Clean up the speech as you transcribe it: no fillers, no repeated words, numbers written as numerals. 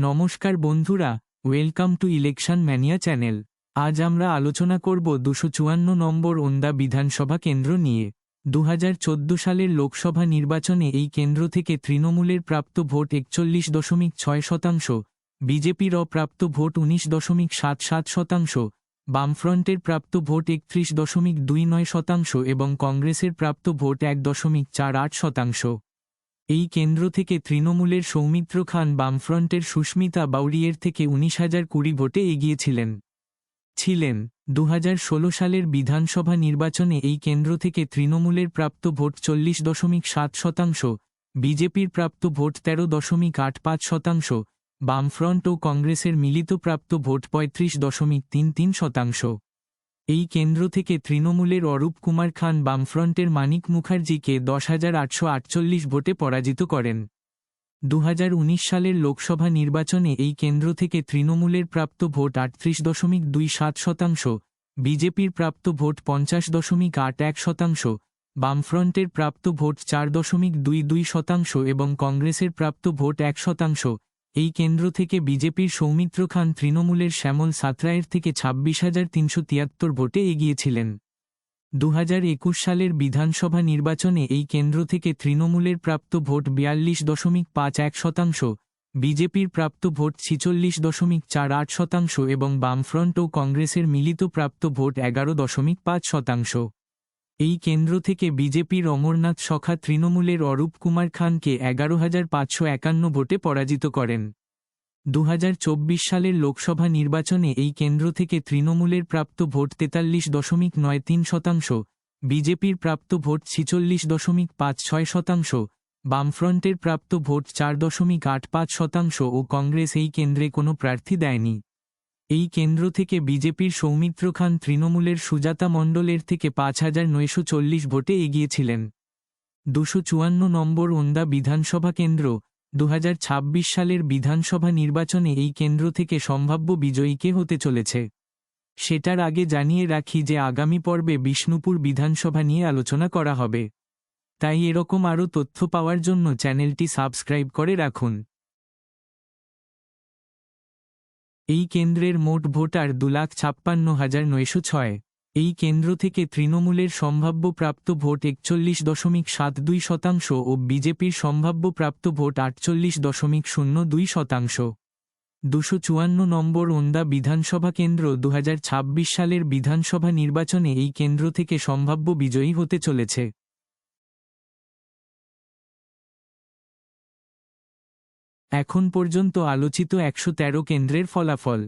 নমস্কার বন্ধুরা, welcome to election mania channel. আজ আমরা আলোচনা করব 254 নম্বর ওন্দা বিধানসভা কেন্দ্র নিয়ে। 2014 সালের লোকসভা নির্বাচনে এই কেন্দ্র থেকে তৃণমূলের প্রাপ্ত ভোট 41.6%, বিজেপির অপ্রাপ্ত ভোট 19.77%, বামফ্রন্টের প্রাপ্ত ভোট 31.29% এবং কংগ্রেসের প্রাপ্ত ভোট 1.48%। এই কেন্দ্র থেকে তৃণমূলের সৌমিত্র খান বামফ্রন্টের সুস্মিতা বাউরিয়ের থেকে 19,020 ভোটে এগিয়েছিলেন। 2016 সালের বিধানসভা নির্বাচনে এই কেন্দ্র থেকে তৃণমূলের প্রাপ্ত ভোট 40.7%, বিজেপির প্রাপ্ত ভোট 13.85%, বামফ্রন্ট ও কংগ্রেসের মিলিত প্রাপ্ত ভোট 35.33%। এই কেন্দ্র থেকে তৃণমূলের অরূপ কুমার খান বামফ্রন্টের মানিক মুখার্জিকে 10,848 ভোটে পরাজিত করেন। 2019 সালের লোকসভা নির্বাচনে এই কেন্দ্র থেকে তৃণমূলের প্রাপ্ত ভোট 38.27%, বিজেপির প্রাপ্ত ভোট 50.81%, বামফ্রন্টের প্রাপ্ত ভোট 4.22% এবং কংগ্রেসের প্রাপ্ত ভোট 1%। এই কেন্দ্র থেকে বিজেপির সৌমিত্র খান তৃণমূলের শ্যামল সাঁতরায়ের থেকে 26,373 ভোটে এগিয়েছিলেন। 2021 সালের বিধানসভা নির্বাচনে এই কেন্দ্র থেকে তৃণমূলের প্রাপ্ত ভোট 42.51%, বিজেপির প্রাপ্ত ভোট 46.48% এবং বামফ্রন্ট ও কংগ্রেসের মিলিত প্রাপ্ত ভোট 11.5%। এই কেন্দ্র থেকে বিজেপির অমরনাথ সখা তৃণমূলের অরূপ কুমার খানকে 11,551 ভোটে পরাজিত করেন। 2024 সালের লোকসভা নির্বাচনে এই কেন্দ্র থেকে তৃণমূলের প্রাপ্ত ভোট 43.93%, বিজেপির প্রাপ্ত ভোট 46.56%, বামফ্রন্টের প্রাপ্ত ভোট 4.85% ও কংগ্রেস এই কেন্দ্রে কোনো প্রার্থী দেয়নি। এই কেন্দ্র থেকে বিজেপির সৌমিত্র খান তৃণমূলের সুজাতা মণ্ডলের থেকে 5,940 ভোটে এগিয়েছিলেন। 254 নম্বর ওন্দা বিধানসভা কেন্দ্র। 2026 সালের বিধানসভা নির্বাচনে এই কেন্দ্র থেকে সম্ভাব্য বিজয়ী কে হতে চলেছে সেটার আগে জানিয়ে রাখি যে আগামী পর্বে বিষ্ণুপুর বিধানসভা নিয়ে আলোচনা করা হবে, তাই এরকম আরও তথ্য পাওয়ার জন্য চ্যানেলটি সাবস্ক্রাইব করে রাখুন। এই কেন্দ্রের মোট ভোটার 2,56,906। এই কেন্দ্র থেকে তৃণমূলের সম্ভাব্য প্রাপ্ত ভোট 41.72% ও বিজেপির সম্ভাব্য প্রাপ্ত ভোট 48.02%। 254 নম্বর ওন্দা বিধানসভা কেন্দ্র। 2026 সালের বিধানসভা নির্বাচনে এই কেন্দ্র থেকে সম্ভাব্য বিজয়ী হতে চলেছে। এখন পর্যন্ত আলোচিত 113 কেন্দ্রের ফলাফল।